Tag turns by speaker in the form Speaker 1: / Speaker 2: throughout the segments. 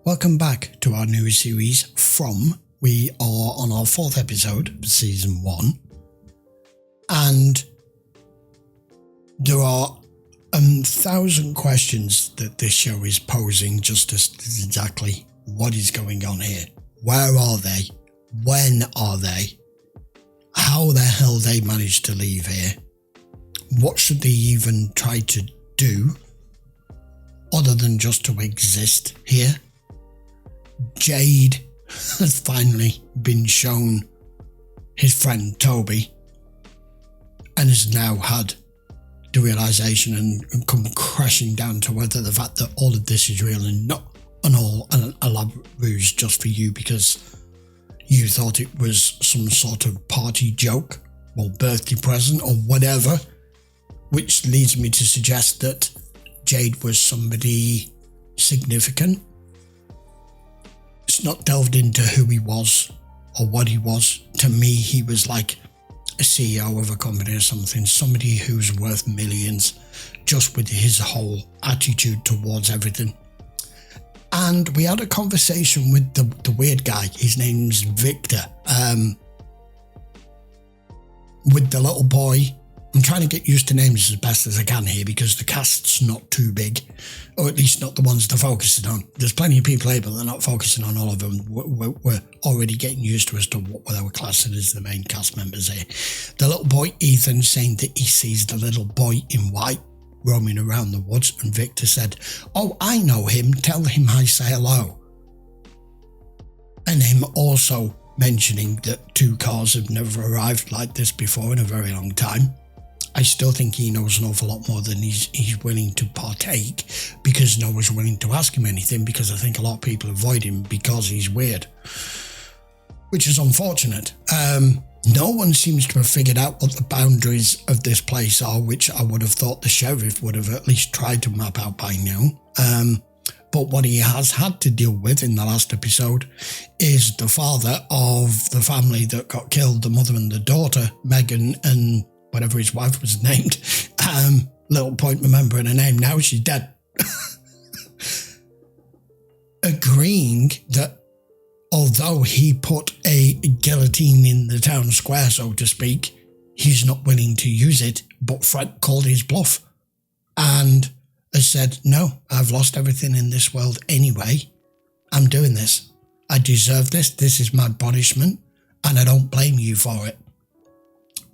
Speaker 1: Welcome back to our new series From. We are on our 4th episode of season 1, and there are 1,000 questions that this show is posing just as exactly what is going on here. Where are they? When are they? How the hell they managed to leave here? What should they even try to do other than just to exist here? Jade has finally been shown his friend Toby and has now had the realisation and come crashing down to whether the fact that all of this is real and not an elaborate ruse just for you because you thought it was some sort of party joke or birthday present or whatever, which leads me to suggest that Jade was somebody significant. It's not delved into who he was or what he was. To me, he was like a CEO of a company or something, somebody who's worth millions just with his whole attitude towards everything. And we had a conversation with the weird guy. His name's Victor. With the little boy. I'm trying to get used to names as best as I can here because the cast's not too big, or at least not the ones they're focusing on. There's plenty of people here, but they're not focusing on all of them. We're already getting used to as to what they were classing as the main cast members here. The little boy, Ethan, saying that he sees the little boy in white roaming around the woods, and Victor said, "Oh, I know him, tell him I say hello." And him also mentioning that 2 cars have never arrived like this before in a very long time. I still think he knows an awful lot more than he's willing to partake because no one's willing to ask him anything, because I think a lot of people avoid him because he's weird, which is unfortunate. No one seems to have figured out what the boundaries of this place are, which I would have thought the sheriff would have at least tried to map out by now. But what he has had to deal with in the last episode is the father of the family that got killed, the mother and the daughter, Megan and whatever his wife was named. Little point remembering her name now, she's dead. Agreeing that although he put a guillotine in the town square, so to speak, he's not willing to use it, but Fred called his bluff and has said, "No, I've lost everything in this world anyway. I'm doing this. I deserve this. This is my punishment, and I don't blame you for it.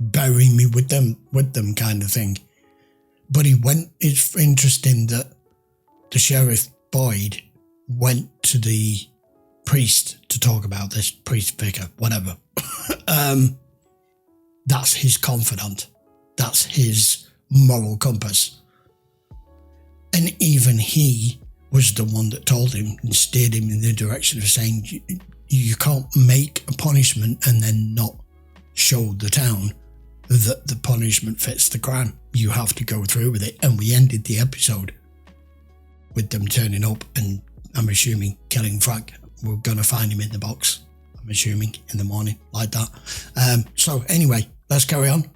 Speaker 1: Bury me with them kind of thing." But it's interesting that the Sheriff Boyd went to the priest to talk about this, priest, vicar, whatever. That's his confidant. That's his moral compass. And even he was the one that told him and steered him in the direction of saying, you can't make a punishment and then not show the town that the punishment fits the crime. You have to go through with it. And we ended the episode with them turning up and, I'm assuming, killing Frank. We're going to find him in the box, I'm assuming, in the morning, like that. So anyway, let's carry on.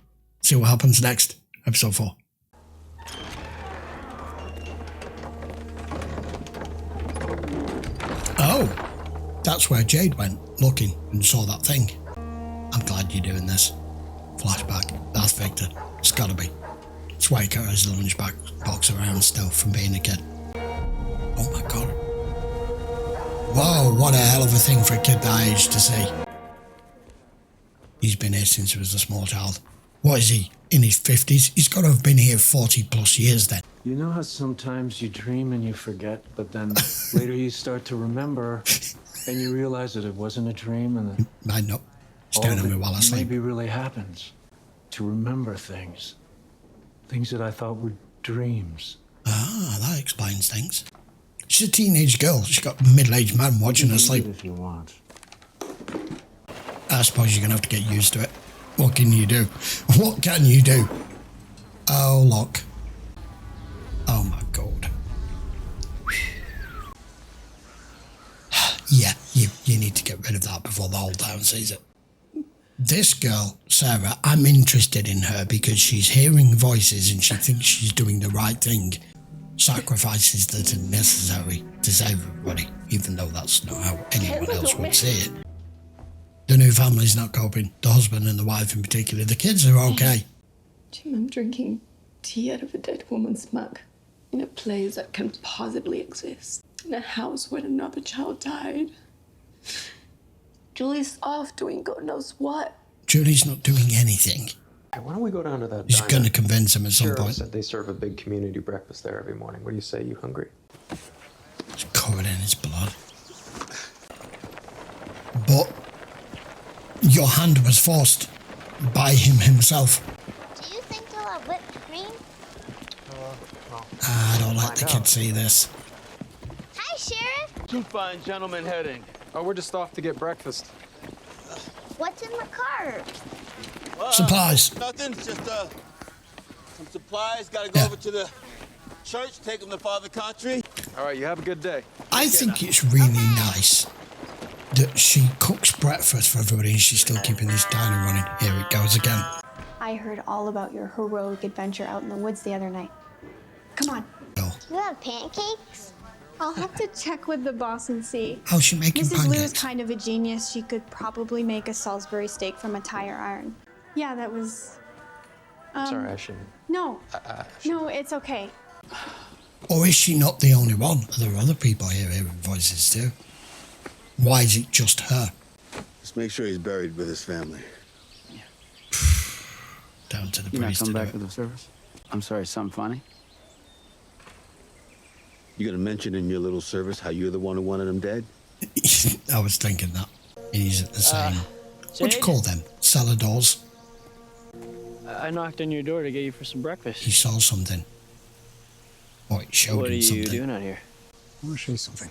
Speaker 1: See what happens next. Episode 4. Oh, that's where Jade went, looking, and saw that thing. I'm glad you're doing this. Flashback. That's Victor. It's gotta be. It's why he carries the lunchbox around still from being a kid. Oh my god. Whoa, what a hell of a thing for a kid that age to see. He's been here since he was a small child. What is he, in his 50s? He's got to have been here 40 plus years then.
Speaker 2: You know how sometimes you dream and you forget, but then later you start to remember and you realize that it wasn't a dream and
Speaker 1: I know. Staring at me while I sleep.
Speaker 2: Maybe really happens. To remember things. Things that I thought were dreams.
Speaker 1: Ah, that explains things. She's a teenage girl. She's got a middle-aged man watching her sleep.
Speaker 2: If you want.
Speaker 1: I suppose you're going to have to get used to it. What can you do? What can you do? Oh, look. Oh, my God. Yeah, you need to get rid of that before the whole town sees it. This girl, Sara, I'm interested in her because she's hearing voices and she thinks she's doing the right thing. sacrifices that are necessary to save everybody, even though that's not how anyone else would see it. The new family's not coping. The husband and the wife in particular. The kids are okay.
Speaker 3: Jim, I'm drinking tea out of a dead woman's mug in a place that can possibly exist. In a house where another child died. Julie's off doing God knows what.
Speaker 1: Julie's not doing anything.
Speaker 4: Hey, why don't we go down to that
Speaker 1: He's
Speaker 4: diner?
Speaker 1: going to convince him at some
Speaker 4: Sheriff
Speaker 1: point.
Speaker 4: said they serve a big community breakfast there every morning. What do you say? You hungry?
Speaker 1: It's covered in his blood. But your hand was forced by him himself.
Speaker 5: Do you think they'll have whipped cream?
Speaker 1: I don't let the kids see this.
Speaker 5: Hi, Sheriff.
Speaker 6: Two fine gentlemen heading.
Speaker 4: Oh, we're just off to get breakfast.
Speaker 5: What's in the cart?
Speaker 1: Supplies.
Speaker 6: Nothing, just some supplies. Gotta go over to the church, take them to Father Khatri.
Speaker 4: All right, you have a good day.
Speaker 1: I think it's really nice that she cooks breakfast for everybody and she's still keeping this diner running. Here it goes again.
Speaker 7: I heard all about your heroic adventure out in the woods the other night. Come on.
Speaker 1: Oh,
Speaker 5: Do you have pancakes?
Speaker 7: I'll have to check with the boss and see.
Speaker 1: how's she making
Speaker 7: Mrs. Lou's
Speaker 1: pancakes?
Speaker 7: kind of a genius. She could probably make a Salisbury steak from a tire iron. Yeah, that was...
Speaker 4: Sorry, I shouldn't.
Speaker 7: No. No, it's okay.
Speaker 1: Or is she not the only one? Are there other people here hearing voices too? Why is it just her?
Speaker 8: Just make sure he's buried with his family.
Speaker 1: Down to the
Speaker 9: You not
Speaker 1: priest
Speaker 9: come
Speaker 1: to
Speaker 9: back
Speaker 1: do
Speaker 9: for the service? I'm sorry, something funny?
Speaker 8: You gonna mention in your little service how you're the one who wanted him dead?
Speaker 1: it. I was thinking that. He's at the same... what do you
Speaker 10: Jade?
Speaker 1: call them? Cellar doors?
Speaker 10: I knocked on your door to get you for some breakfast.
Speaker 1: He saw something. Or it showed
Speaker 10: What are
Speaker 1: him
Speaker 10: you
Speaker 1: something.
Speaker 10: doing out here?
Speaker 4: I want to show you something.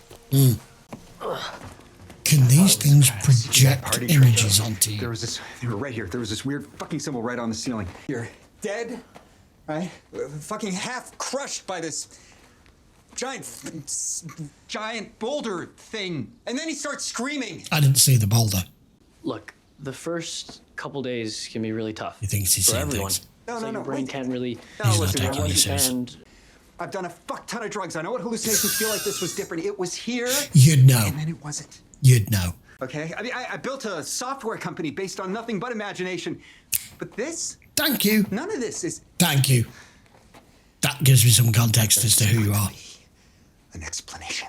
Speaker 1: Can these things project images onto you?
Speaker 11: They were right here. There was this weird fucking symbol right on the ceiling. You're dead, right? Fucking half crushed by this giant boulder thing. And then he starts screaming.
Speaker 1: I didn't see the boulder.
Speaker 10: Look, the first couple days can be really tough.
Speaker 1: He thinks he's
Speaker 10: for
Speaker 1: seeing
Speaker 10: everyone.
Speaker 1: things.
Speaker 11: No,
Speaker 10: So
Speaker 11: no,
Speaker 10: your
Speaker 11: no,
Speaker 10: brain
Speaker 11: wait.
Speaker 10: can't really.
Speaker 11: No,
Speaker 1: He's not
Speaker 11: listen,
Speaker 1: taking
Speaker 11: I
Speaker 1: it
Speaker 11: want-
Speaker 1: serious.
Speaker 10: And
Speaker 11: I've done a fuck ton of drugs. I know what hallucinations feel like. This was different. It was here,
Speaker 1: You'd know.
Speaker 11: and then it wasn't.
Speaker 1: You'd know.
Speaker 11: Okay? I mean, I built a software company based on nothing but imagination. But this,
Speaker 1: Thank you.
Speaker 11: none of this is
Speaker 1: Thank you. That gives me some context as to who you are.
Speaker 11: an explanation.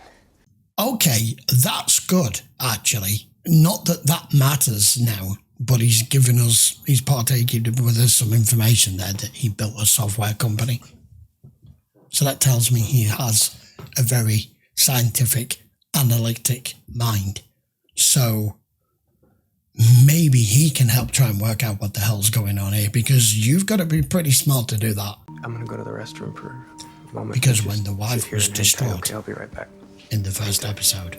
Speaker 1: Okay, that's good, actually. Not that that matters now, but he's given us, he's partaking with us some information there that he built a software company. So that tells me he has a very scientific, analytic mind. So maybe he can help try and work out what the hell's going on here, because you've got to be pretty smart to do that.
Speaker 4: I'm going to go to the restroom for a moment.
Speaker 1: Because
Speaker 4: Just
Speaker 1: when the wife
Speaker 4: sit here
Speaker 1: was
Speaker 4: and hang tight,
Speaker 1: distraught-
Speaker 4: Okay, I'll be right back.
Speaker 1: In the first episode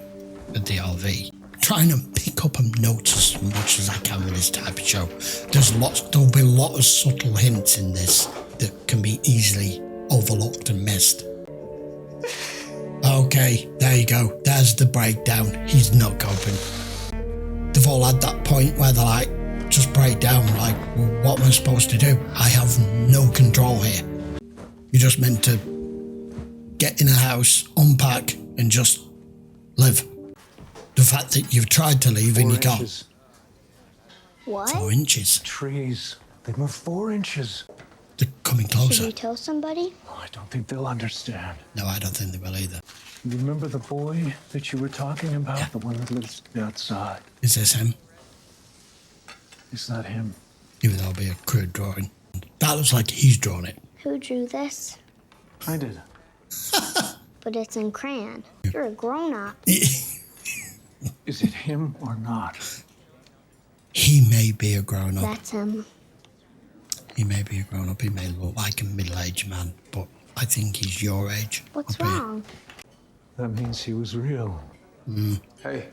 Speaker 1: of the RV, trying to pick up notes as much as I can with this type of show. There'll be a lot of subtle hints in this that can be easily overlooked and missed. Okay, there you go. There's the breakdown. He's not coping. They've all had that point where they're like, just break down, like, well, what am I supposed to do? I have no control here. You're just meant to get in a house, unpack, and just live. The fact that you've tried to leave and you can't.
Speaker 2: 4 inches.
Speaker 5: What?
Speaker 1: 4 inches.
Speaker 2: Trees. They move 4 inches.
Speaker 1: They're coming
Speaker 5: Should
Speaker 1: closer.
Speaker 5: we tell somebody?
Speaker 2: Oh, I don't think they'll understand.
Speaker 1: No, I don't think they will either.
Speaker 2: You remember the boy that you were talking about? The one that lives outside.
Speaker 1: Is this him?
Speaker 2: It's not him.
Speaker 1: Even though it'll be a crude drawing. That looks like he's drawn it.
Speaker 5: Who drew this?
Speaker 2: I did.
Speaker 5: But it's in crayon. You're a grown-up.
Speaker 2: Is it him or not?
Speaker 1: He may be a grown-up.
Speaker 5: That's him.
Speaker 1: He may be a grown-up. He may look like a middle-aged man, but I think he's your age.
Speaker 5: What's
Speaker 1: I'll be-
Speaker 5: wrong?
Speaker 2: That means he was real.
Speaker 4: Hey,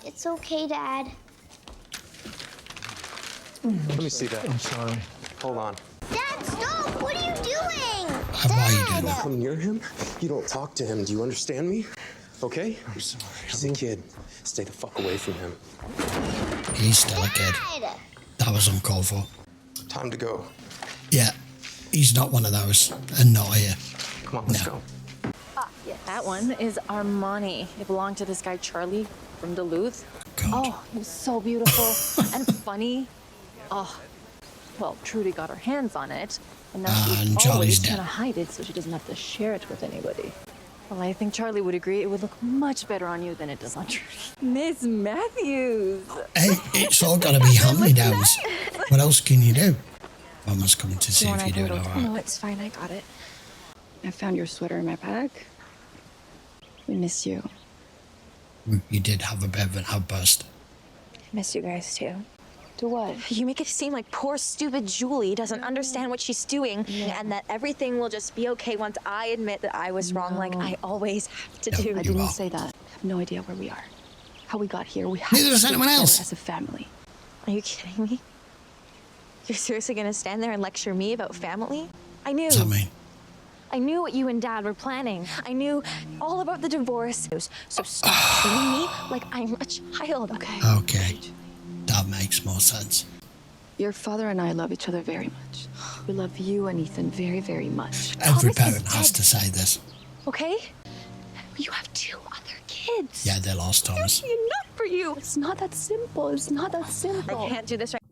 Speaker 5: It's okay, Dad.
Speaker 4: let me see that.
Speaker 2: I'm sorry.
Speaker 4: Hold on.
Speaker 5: Dad, stop! What are you doing?
Speaker 1: Why are you doing that?
Speaker 4: Come near him. You don't talk to him. Do you understand me? Okay? I'm sorry. He's a kid. Stay the fuck away from him.
Speaker 1: He's still a kid.
Speaker 5: Dad!
Speaker 1: That was uncalled for.
Speaker 4: Time to go.
Speaker 1: Yeah, he's not one of those, and not here.
Speaker 4: Come on, let's
Speaker 1: No.
Speaker 4: go.
Speaker 12: That one is Armani. It belonged to this guy Charlie from Duluth.
Speaker 1: God.
Speaker 12: Oh, he was so beautiful and funny. Oh, well, Trudy got her hands on it, and now she's
Speaker 1: Charlie's
Speaker 12: always
Speaker 1: dead.
Speaker 12: trying to hide it so she doesn't have to share it with anybody. Well, I think Charlie would agree it would look much better on you than it does on Trudy. Miss Matthews.
Speaker 1: Hey, it's all got to be hand-me-downs. What else can you do? Mama's coming to see if you're doing all right.
Speaker 12: No, it's fine. I got it.
Speaker 3: I found your sweater in my bag. We miss you.
Speaker 1: You did have a bit of an outburst.
Speaker 12: I miss you guys too.
Speaker 3: Do what?
Speaker 12: You make it seem like poor, stupid Julie doesn't understand what she's doing, and that everything will just be okay once I admit that I was wrong, like I always have to do.
Speaker 3: I didn't say that. I have no idea where we are, how we got here. We have
Speaker 1: Neither does anyone else.
Speaker 3: as a family.
Speaker 12: Are you kidding me? You're seriously gonna stand there and lecture me about family? I knew.
Speaker 1: What's that mean?
Speaker 12: I knew what you and Dad were planning. I knew all about the divorce. So stop treating me like I'm a child, okay?
Speaker 1: Okay. That makes more sense.
Speaker 3: Your father and I love each other very much. We love you and Ethan very, very much.
Speaker 1: Every
Speaker 12: Thomas
Speaker 1: parent
Speaker 12: is
Speaker 1: has
Speaker 12: dead.
Speaker 1: to say this.
Speaker 12: Okay? You have 2 other kids.
Speaker 1: Yeah, they lost Thomas.
Speaker 12: They're enough for you.
Speaker 3: It's not that simple. It's not that simple.
Speaker 12: I can't do this right.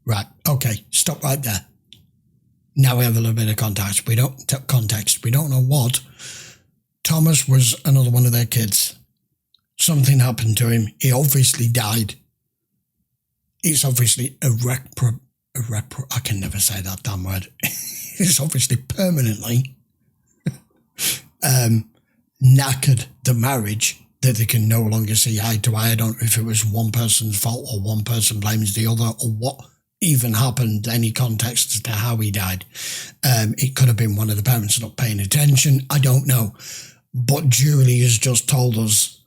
Speaker 1: Right, okay, stop right there. Now we have a little bit of context. We don't know what. Thomas was another one of their kids. Something happened to him. He obviously died. It's obviously I can never say that damn word. It's obviously permanently knackered the marriage that they can no longer see eye to eye. I don't know if it was one person's fault or one person blames the other or what even happened, any context as to how he died. It could have been one of the parents not paying attention. I don't know. But Julie has just told us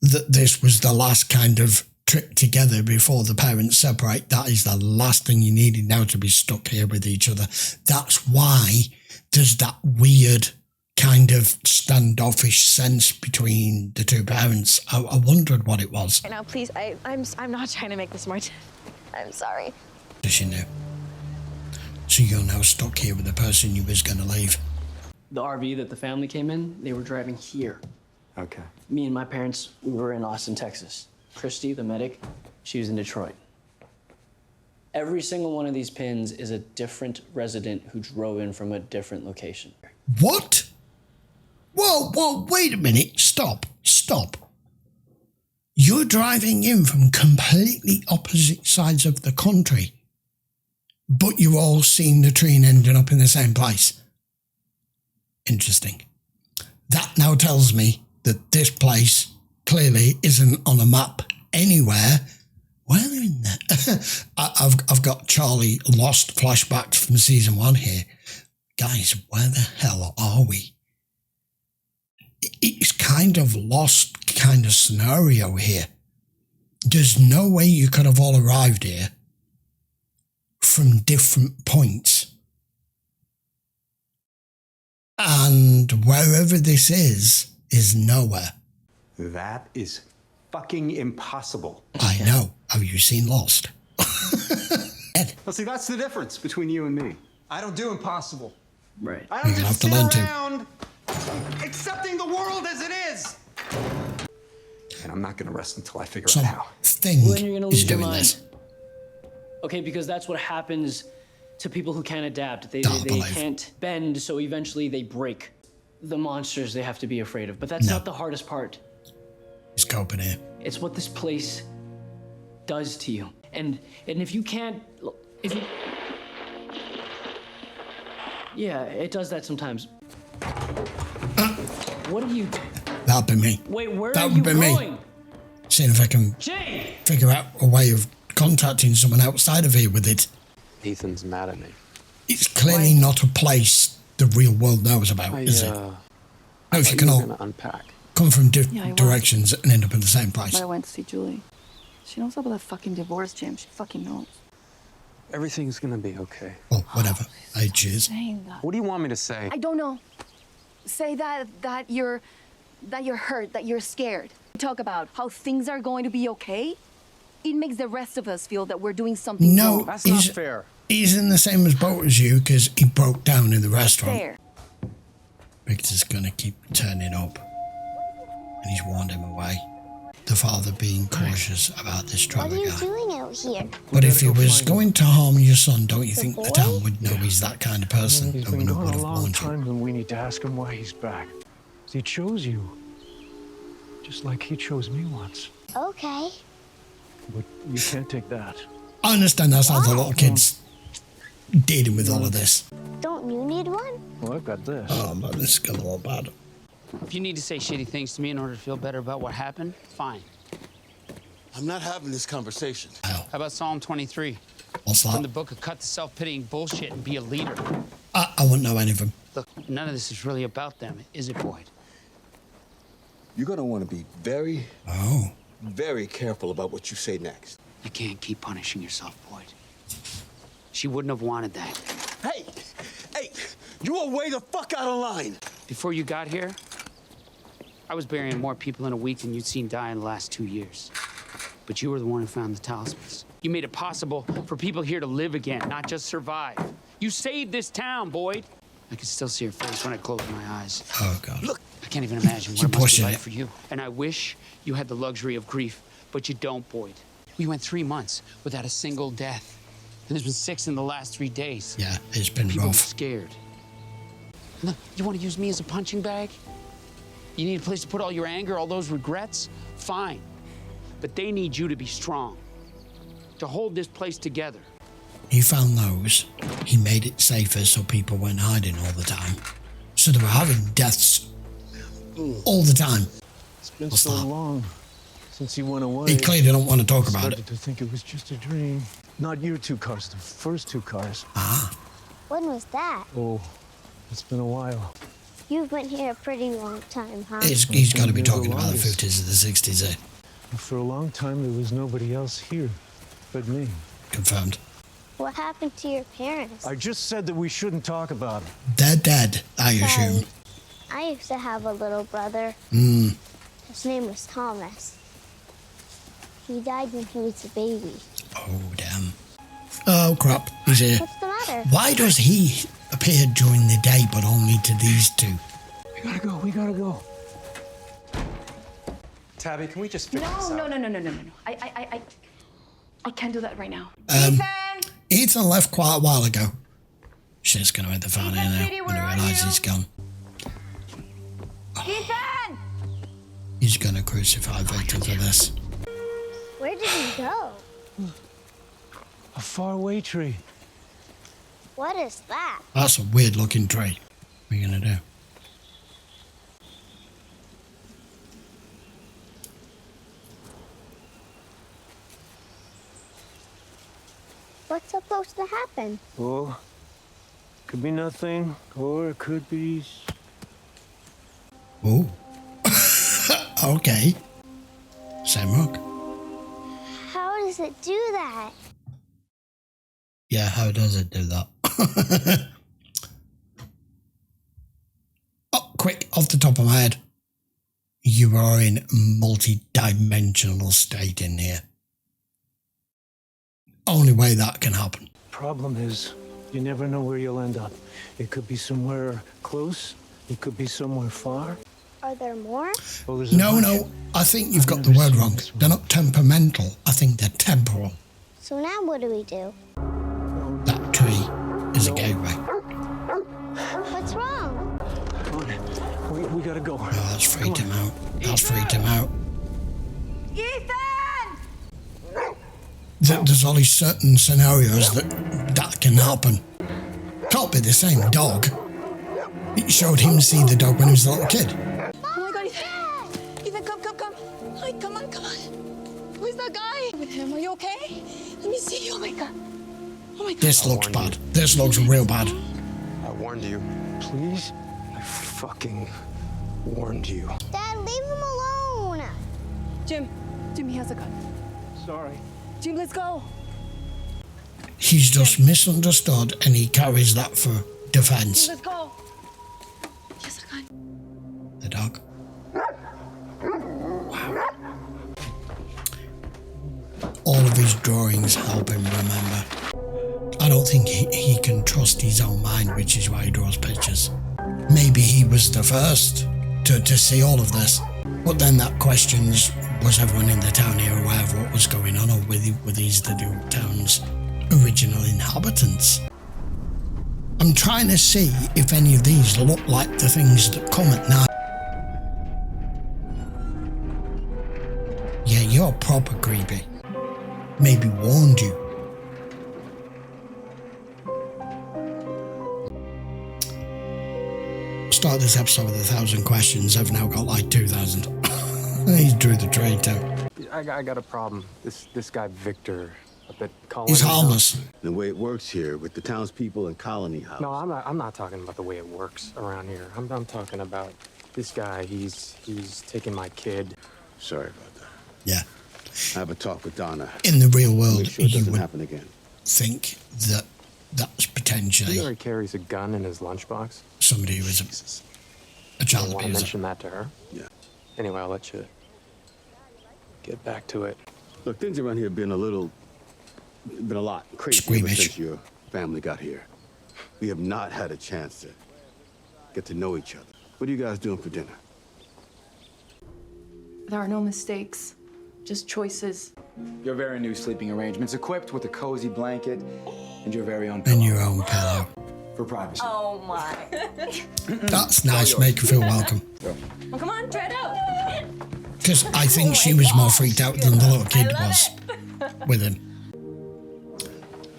Speaker 1: that this was the last kind of trip together before the parents separate. That is the last thing you needed now to be stuck here with each other. That's why there's that weird kind of standoffish sense between the two parents. I wondered what it was.
Speaker 12: Now, please, I'm not trying to make this more. I'm sorry.
Speaker 1: Does she know? So you're now stuck here with the person you was going to leave.
Speaker 10: The RV that the family came in, they were driving here.
Speaker 11: Okay.
Speaker 10: Me and my parents, we were in Austin, Texas. Christy, the medic, she was in Detroit. Every single one of these pins is a different resident who drove in from a different location.
Speaker 1: What? Whoa, wait a minute. Stop. You're driving in from completely opposite sides of the country, but you've all seen the tree and ended up in the same place. Interesting. That now tells me that this place clearly isn't on a map anywhere. Where they're in there? I've got Charlie lost flashbacks from season 1 here. Guys, where the hell are we? It's kind of lost kind of scenario here. There's no way you could have all arrived here from different points. And wherever this is nowhere.
Speaker 11: That is fucking impossible.
Speaker 1: I know. Have you seen Lost?
Speaker 11: Well, see, that's the difference between you and me. I don't do impossible.
Speaker 10: Right.
Speaker 11: I don't
Speaker 1: You're gonna
Speaker 11: just
Speaker 1: have to
Speaker 11: sit
Speaker 1: learn to.
Speaker 11: around accepting the world as it is. And I'm not going to rest until I figure out how.
Speaker 1: Something
Speaker 10: Well, then you're gonna
Speaker 1: is
Speaker 10: lose your
Speaker 1: doing
Speaker 10: mind.
Speaker 1: this.
Speaker 10: Okay, because that's what happens to people who can't adapt. They
Speaker 1: Don't believe.
Speaker 10: can't bend, so eventually they break. The monsters they have to be afraid of. But that's not the hardest part.
Speaker 1: He's coping here.
Speaker 10: It's what this place does to you. And if you can't, yeah, it does that sometimes. What have you?
Speaker 1: That'd be me.
Speaker 10: Wait, where
Speaker 1: That
Speaker 10: are
Speaker 1: would
Speaker 10: you
Speaker 1: be me.
Speaker 10: going?
Speaker 1: Seeing if I can
Speaker 10: Jay!
Speaker 1: figure out a way of contacting someone outside of here with it.
Speaker 4: Ethan's mad at me.
Speaker 1: It's clearly not a place the real world knows about, is it? No, if you can all
Speaker 4: unpack.
Speaker 1: come from
Speaker 3: Yeah, I was.
Speaker 1: directions and end up in the same place.
Speaker 3: But I went to see Julie. She knows about that fucking divorce, Jim. She fucking knows.
Speaker 4: Everything's gonna be okay.
Speaker 1: Oh, whatever. Hey, cheers.
Speaker 3: Saying that.
Speaker 4: What do you want me to say?
Speaker 13: I don't know. Say that you're hurt, that you're scared. Talk about how things are going to be okay. It makes the rest of us feel that we're doing something
Speaker 1: No,
Speaker 13: wrong.
Speaker 1: he's in the same boat as you because he broke down in the restaurant.
Speaker 13: Fair.
Speaker 1: Victor's gonna keep turning up. And he's warned him away. The father being cautious about this driver guy.
Speaker 5: What are you doing out here?
Speaker 1: But if he was going to harm your son, don't you think the town would know he's that kind of person?
Speaker 2: He's been gone a long time, and we need to ask him why he's back. He chose you. Just like he chose me once.
Speaker 5: Okay.
Speaker 2: But you can't take that.
Speaker 1: I understand that's how the little kids dealing with all of this.
Speaker 5: Don't you need one?
Speaker 2: Well, I've got this.
Speaker 1: Oh man, this is gonna look bad.
Speaker 9: If you need to say shitty things to me in order to feel better about what happened, fine.
Speaker 6: I'm not having this conversation.
Speaker 9: How about Psalm 23?
Speaker 1: What's that?
Speaker 9: From the book of cut the self-pitying bullshit and be a leader.
Speaker 1: I wouldn't know any of them.
Speaker 9: Look, none of this is really about them, is it, Boyd?
Speaker 8: You're gonna want to be very careful about what you say next.
Speaker 9: You can't keep punishing yourself, Boyd. She wouldn't have wanted that.
Speaker 6: Hey, you are way the fuck out of line.
Speaker 9: Before you got here, I was burying more people in a week than you'd seen die in the last 2 years. But you were the one who found the talismans. You made it possible for people here to live again, not just survive. You saved this town, Boyd. I can still see her face when I close my eyes.
Speaker 1: Oh, God.
Speaker 9: Look, I can't even imagine what it must be like for you. And I wish you had the luxury of grief, but you don't, Boyd. We went 3 months without a single death. And there's been 6 in the last 3 days.
Speaker 1: Yeah, it's been
Speaker 9: People
Speaker 1: rough.
Speaker 9: are scared. Look, you want to use me as a punching bag? You need a place to put all your anger, all those regrets? Fine. But they need you to be strong, to hold this place together.
Speaker 1: He found those. He made it safer so people weren't hiding all the time. So they were having deaths all the time.
Speaker 2: It's been so long since he went away.
Speaker 1: He clearly don't want to talk about
Speaker 2: it. I started to think it was just a dream. Not your 2 cars, the first 2 cars.
Speaker 1: Ah.
Speaker 5: When was that?
Speaker 2: Oh, it's been a while.
Speaker 5: You've been here a pretty long time, huh?
Speaker 1: He's got to be talking about the 50s or the 60s, eh?
Speaker 2: For a long time, there was nobody else here but me.
Speaker 1: Confirmed.
Speaker 5: What happened to your parents?
Speaker 2: I just said that we shouldn't talk about it.
Speaker 1: They're dead, I assume.
Speaker 5: I used to have a little brother.
Speaker 1: Hmm.
Speaker 5: His name was Thomas. He died when he was a baby.
Speaker 1: Oh, damn. Oh, crap. He's here.
Speaker 5: What's the matter?
Speaker 1: Why does he appear during the day, but only to these 2?
Speaker 2: We gotta go.
Speaker 11: Tabby, can we just figure this out?
Speaker 13: No. I can't do that right now.
Speaker 1: Ethan left quite a while ago. Shit's gonna hit the fan here now when he realises he's gone.
Speaker 5: Ethan!
Speaker 1: He's gonna crucify Victor for this.
Speaker 5: Where did he go?
Speaker 2: A Farway tree.
Speaker 5: What is that?
Speaker 1: That's a weird looking tree. What are you gonna do?
Speaker 5: What's supposed to happen?
Speaker 2: Well, could be nothing, or it could be...
Speaker 1: Oh. Okay. Same rock.
Speaker 5: How does it do that?
Speaker 1: Yeah, how does it do that? Oh, quick, off the top of my head. You are in multi-dimensional state in here. Only way that can happen.
Speaker 2: Problem is, you never know where you'll end up. It could be somewhere close. It could be somewhere far.
Speaker 5: Are there more?
Speaker 2: Oh, there's a
Speaker 1: No,
Speaker 2: bunch.
Speaker 1: no, I think you've got the word wrong. They're not temperamental. I think they're temporal.
Speaker 5: So now what do we do?
Speaker 1: That tree is a gateway.
Speaker 5: What's wrong?
Speaker 2: Come on, we gotta go.
Speaker 1: Oh, that's freaked him out. That's freaked him out.
Speaker 13: Ethan!
Speaker 1: There's only certain scenarios that can happen. Can't be the same dog. It showed him see the dog when he was a little kid.
Speaker 13: Oh my God, Ethan! Ethan, come. Hi, come on. Who is that guy? With him, are you okay? Let me see. Oh my God.
Speaker 1: This looks bad. This looks real bad.
Speaker 4: I warned you.
Speaker 2: Please? I fucking warned you.
Speaker 5: Dad, leave him alone.
Speaker 13: Jim, he has a gun.
Speaker 2: Sorry.
Speaker 13: Jim, let's go.
Speaker 1: He's just misunderstood and he carries that for defense.
Speaker 13: Let's go. He has a gun.
Speaker 1: The dog. Wow. All of his drawings help him remember. I I don't think he can trust his own mind, which is why he draws pictures. Maybe he was the first to see all of this. But then that questions, was everyone in the town here aware of what was going on, or were these the new town's original inhabitants? I'm trying to see if any of these look like the things that come at night. Yeah, you're proper creepy. Maybe warned you. Start this episode with 1,000 questions. I've now got like 2,000. He drew the trade too.
Speaker 14: I got a problem. This guy Victor up at Colony.
Speaker 1: He's harmless.
Speaker 8: The way it works here with the townspeople and Colony House.
Speaker 14: No, I'm not talking about the way it works around here. I'm talking about this guy. He's taking my kid.
Speaker 8: Sorry about that.
Speaker 1: Yeah.
Speaker 8: I have a talk with Donna.
Speaker 1: In the real world,
Speaker 8: Make sure it
Speaker 1: you
Speaker 8: doesn't
Speaker 1: would
Speaker 8: happen again.
Speaker 1: think that that's potentially
Speaker 14: He already carries a gun in his lunchbox.
Speaker 1: somebody who is a child
Speaker 14: Want to
Speaker 1: abuser.
Speaker 14: mention that to her?
Speaker 8: Yeah.
Speaker 14: Anyway, I'll let you get back to it.
Speaker 8: Look, things around here have been a lot crazy ever
Speaker 1: Squeamish.
Speaker 8: since your family got here. We have not had a chance to get to know each other. What are you guys doing for dinner?
Speaker 13: There are no mistakes, just choices.
Speaker 11: Your very new sleeping arrangements, equipped with a cozy blanket and your very own pillow.
Speaker 1: And your own pillow.
Speaker 11: For privacy.
Speaker 12: Oh my.
Speaker 1: That's nice, make her feel welcome.
Speaker 12: Well, come on, try it out.
Speaker 1: Because I think she was more freaked out than the little kid was with him.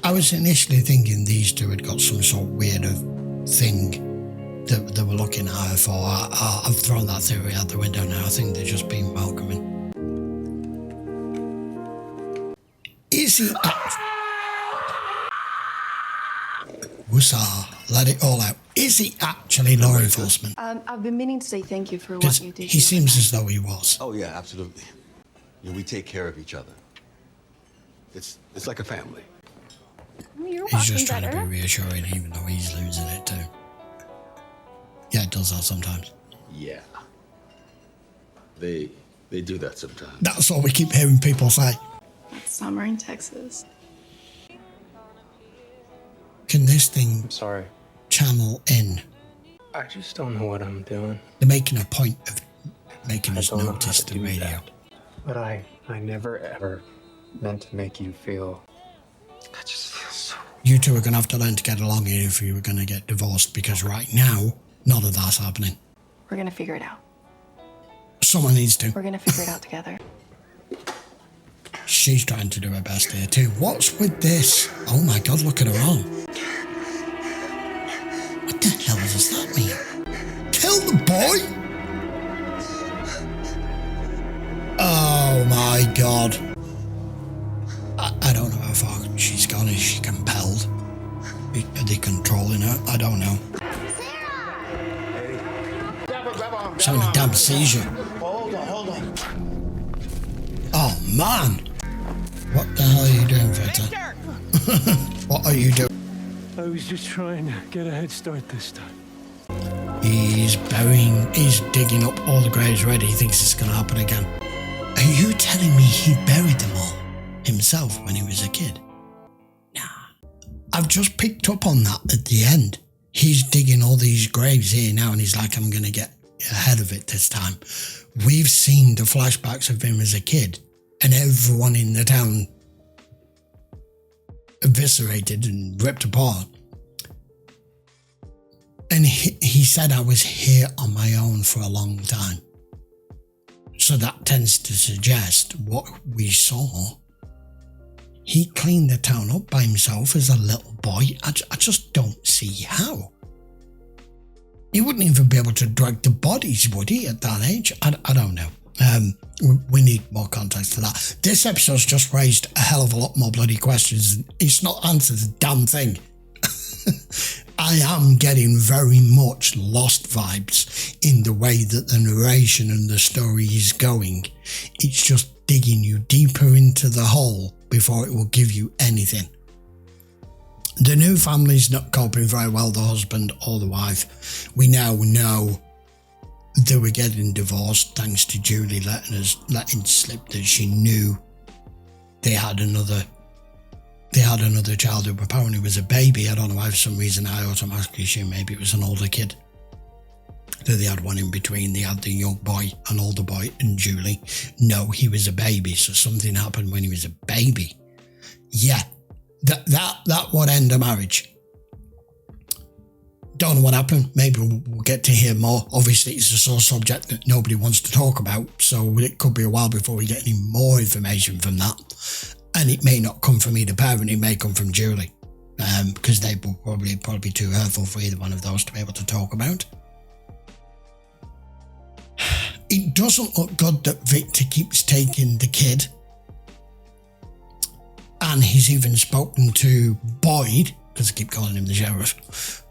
Speaker 1: I was initially thinking these two had got some sort of weird thing that they were looking at her for. I've thrown that theory out the window now. I think they're just being welcoming. Is he... Woosah, let it all out. Is he actually law enforcement?
Speaker 13: I've been meaning to say thank you for
Speaker 1: Because
Speaker 13: what you did.
Speaker 1: he seems as though he was.
Speaker 8: Oh yeah, absolutely. You know, we take care of each other. It's like a family.
Speaker 12: You're
Speaker 1: He's just trying to be reassuring, even though he's losing it too. Yeah, it does that sometimes.
Speaker 8: Yeah. They do that sometimes.
Speaker 1: That's what we keep hearing people say.
Speaker 3: It's summer in Texas.
Speaker 1: Can this thing
Speaker 14: I'm sorry.
Speaker 1: channel in?
Speaker 14: I just don't know what I'm doing.
Speaker 1: They're making a point of making us
Speaker 14: don't know how
Speaker 1: notice
Speaker 14: to
Speaker 1: the
Speaker 14: do
Speaker 1: radio.
Speaker 14: that. But I never ever meant to make you feel. I just feel so.
Speaker 1: You two are going to have to learn to get along here if you were going to get divorced, because right now, none of that's happening.
Speaker 3: We're gonna figure it out.
Speaker 1: Someone needs to.
Speaker 3: We're gonna figure it out together.
Speaker 1: She's trying to do her best here too. What's with this? Oh my God, look at her arm. What the hell does that mean? Kill the boy? Oh my God. I don't know how far she's gone. Is she compelled? Are they controlling her? I don't know. She's having a damn seizure.
Speaker 6: Hold on.
Speaker 1: Oh man. What the hell are you doing, Victor? What are you doing?
Speaker 2: I was just trying to get a head start this time.
Speaker 1: He's digging up all the graves ready. He thinks it's going to happen again. Are you telling me he buried them all himself when he was a kid? Nah. I've just picked up on that at the end. He's digging all these graves here now and he's like, I'm going to get ahead of it this time. We've seen the flashbacks of him as a kid and everyone in the town eviscerated and ripped apart. And he said, I was here on my own for a long time. So that tends to suggest what we saw. He cleaned the town up by himself as a little boy. I just don't see how. He wouldn't even be able to drag the bodies, would he, at that age? I don't know. We need more context to that. This episode's just raised a hell of a lot more bloody questions. It's not answered a damn thing. I am getting very much Lost vibes in the way that the narration and the story is going. It's just digging you deeper into the hole before it will give you anything. The new family's not coping very well, the husband or the wife. We now know they were getting divorced thanks to Julie letting slip that she knew they had another they had another child who apparently was a baby. I don't know why for some reason I automatically assumed maybe it was an older kid. That they had one in between. They had the young boy, an older boy, and Julie. No, he was a baby, so something happened when he was a baby. Yeah, that would end a marriage. Don't know what happened. Maybe we'll get to hear more. Obviously, it's a sore subject that nobody wants to talk about, so it could be a while before we get any more information from that. And it may not come from either parent, it may come from Julie, because they will probably be too hurtful for either one of those to be able to talk about. It doesn't look good that Victor keeps taking the kid. And he's even spoken to Boyd, because I keep calling him the sheriff.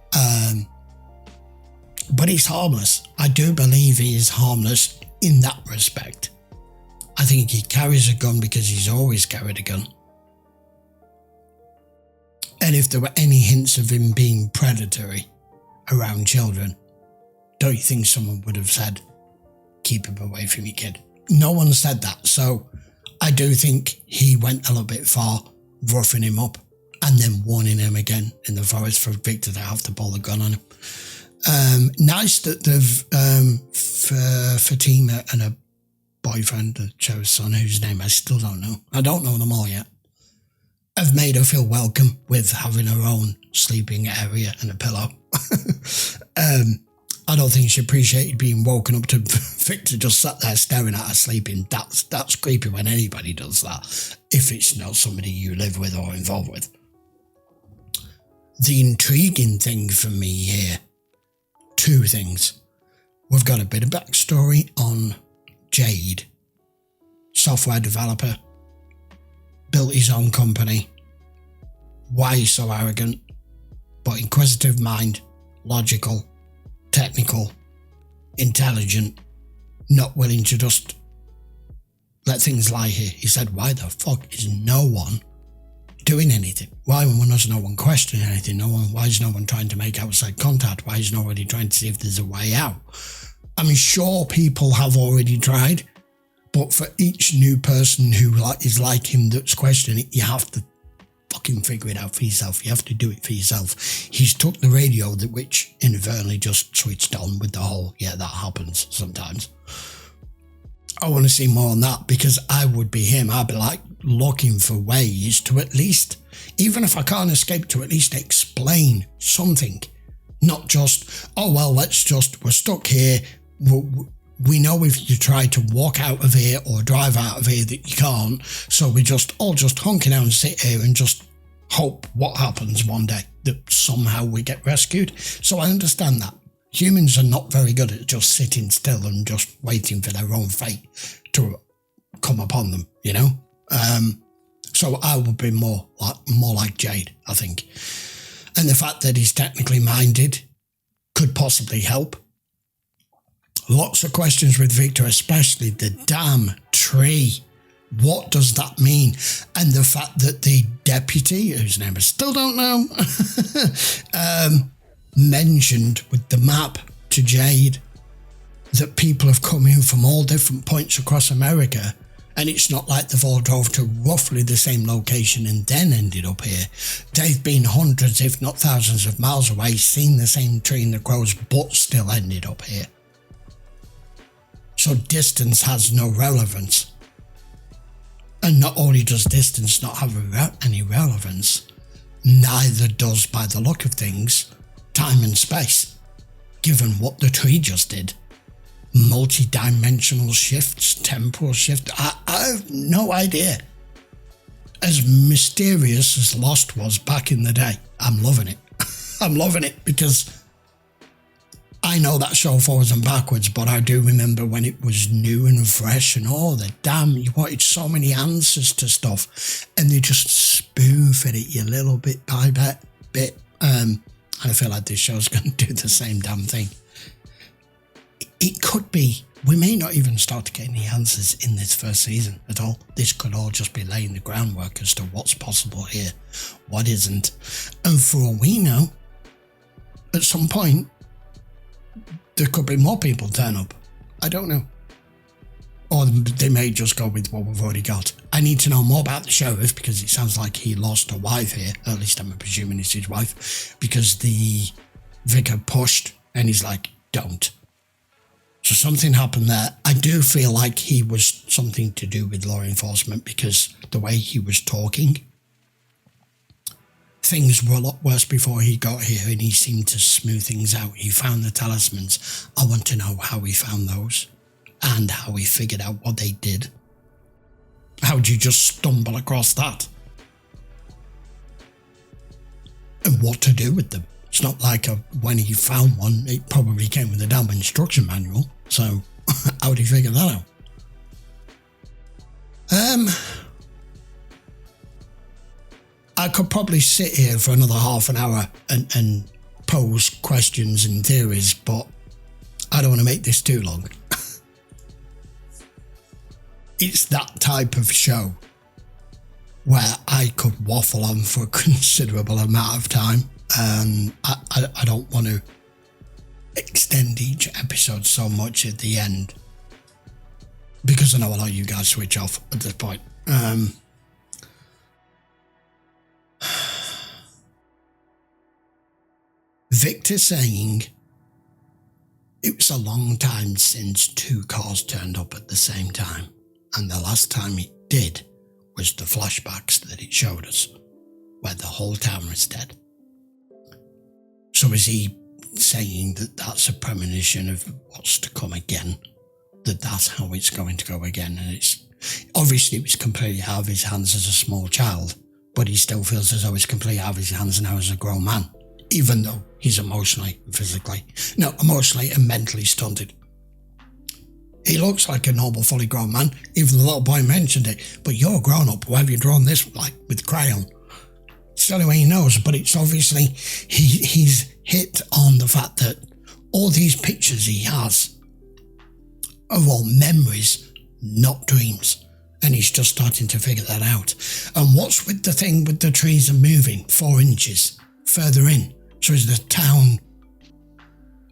Speaker 1: But he's harmless. I do believe he is harmless in that respect. I think he carries a gun because he's always carried a gun. And if there were any hints of him being predatory around children, don't you think someone would have said, keep him away from your kid? No one said that. So I do think he went a little bit far, roughing him up and then warning him again in the forest for Victor to have to pull the gun on him. Nice that Fatima and her boyfriend, the sheriff's son, whose name I still don't know. I don't know them all yet. Have made her feel welcome with having her own sleeping area and a pillow. I don't think she appreciated being woken up to Victor just sat there staring at her sleeping. That's creepy when anybody does that, if it's not somebody you live with or involved with. The intriguing thing for me here, two things. We've got a bit of backstory on Jade, software developer, built his own company. Why he's so arrogant, but inquisitive mind, logical, technical, intelligent, not willing to just let things lie here. He said, why the fuck is no one doing anything? Why is no one questioning anything? Why is no one trying to make outside contact? Why is nobody trying to see if there's a way out? I'm sure people have already tried, but for each new person who is like him that's questioning it, you have to fucking figure it out for yourself. You have to do it for yourself. He's took the radio, which inadvertently just switched on with the whole, yeah, that happens sometimes. I want to see more on that, because I would be him. I'd be like looking for ways to at least, even if I can't escape, to at least explain something. Not just, oh, well, we're stuck here. We know if you try to walk out of here or drive out of here that you can't. So we just hunker down and sit here and just hope what happens one day, that somehow we get rescued. So I understand that. Humans are not very good at just sitting still and just waiting for their own fate to come upon them, you know? So I would be more like Jade, I think. And the fact that he's technically minded could possibly help. Lots of questions with Victor, especially the damn tree. What does that mean? And the fact that the deputy, whose name I still don't know, mentioned with the map to Jade that people have come in from all different points across America, and it's not like they've all drove to roughly the same location and then ended up here. They've been hundreds, if not thousands of miles away, seen the same tree in the groves, but still ended up here. So distance has no relevance. And not only does distance not have any relevance, neither does, by the look of things, time and space, given what the tree just did. Multi-dimensional shifts, temporal shift, I have no idea. As mysterious as Lost was back in the day, I'm loving it. I'm loving it because I know that show forwards and backwards, but I do remember when it was new and fresh and you wanted so many answers to stuff and they just spoof at you a little bit by bit. And I feel like this show's going to do the same damn thing. It could be, we may not even start to get any answers in this first season at all. This could all just be laying the groundwork as to what's possible here, what isn't. And for all we know, at some point, there could be more people turn up. I don't know. Or they may just go with what we've already got. I need to know more about the sheriff because it sounds like he lost a wife here. At least I'm presuming it's his wife, because the vicar pushed and he's like, don't. So something happened there. I do feel like he was something to do with law enforcement because the way he was talking, things were a lot worse before he got here and he seemed to smooth things out. He found the talismans. I want to know how he found those and how he figured out what they did. How would you just stumble across that? And what to do with them? It's not like when he found one, it probably came with a damn instruction manual. So how would he figure that out? I could probably sit here for another half an hour and pose questions and theories, but I don't want to make this too long. It's that type of show where I could waffle on for a considerable amount of time. I don't want to extend each episode so much at the end because I know a lot of you guys switch off at this point. Victor saying it was a long time since 2 cars turned up at the same time, and the last time it did was the flashbacks that it showed us, where the whole town was dead. So is he saying that that's a premonition of what's to come again? That that's how it's going to go again? And it's obviously it was completely out of his hands as a small child, but he still feels as though it's completely out of his hands now as a grown man, even though he's emotionally and mentally stunted. He looks like a normal, fully grown man. Even the little boy mentioned it. But you're grown up. Why have you drawn this with crayon? It's the only way he knows. But it's obviously he's hit on the fact that all these pictures he has are all memories, not dreams. And he's just starting to figure that out. And what's with the thing with the trees are moving 4 inches further in? So is the town...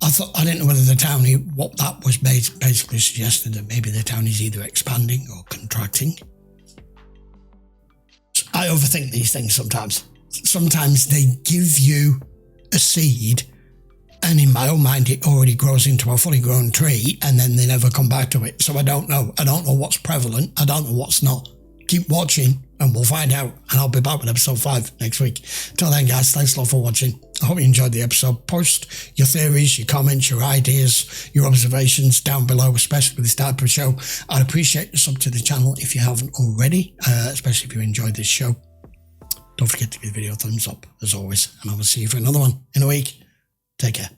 Speaker 1: I didn't know whether the town, what that was basically suggested, that maybe the town is either expanding or contracting. I overthink these things sometimes. Sometimes they give you a seed, and in my own mind, it already grows into a fully grown tree, and then they never come back to it. So I don't know. I don't know what's prevalent. I don't know what's not. Keep watching, and we'll find out. And I'll be back with episode 5 next week. Till then, guys, thanks a lot for watching. I hope you enjoyed the episode. Post your theories, your comments, your ideas, your observations down below, especially with this type of show. I'd appreciate a sub to the channel if you haven't already, especially if you enjoyed this show. Don't forget to give the video a thumbs up, as always, and I will see you for another one in a week. Take care.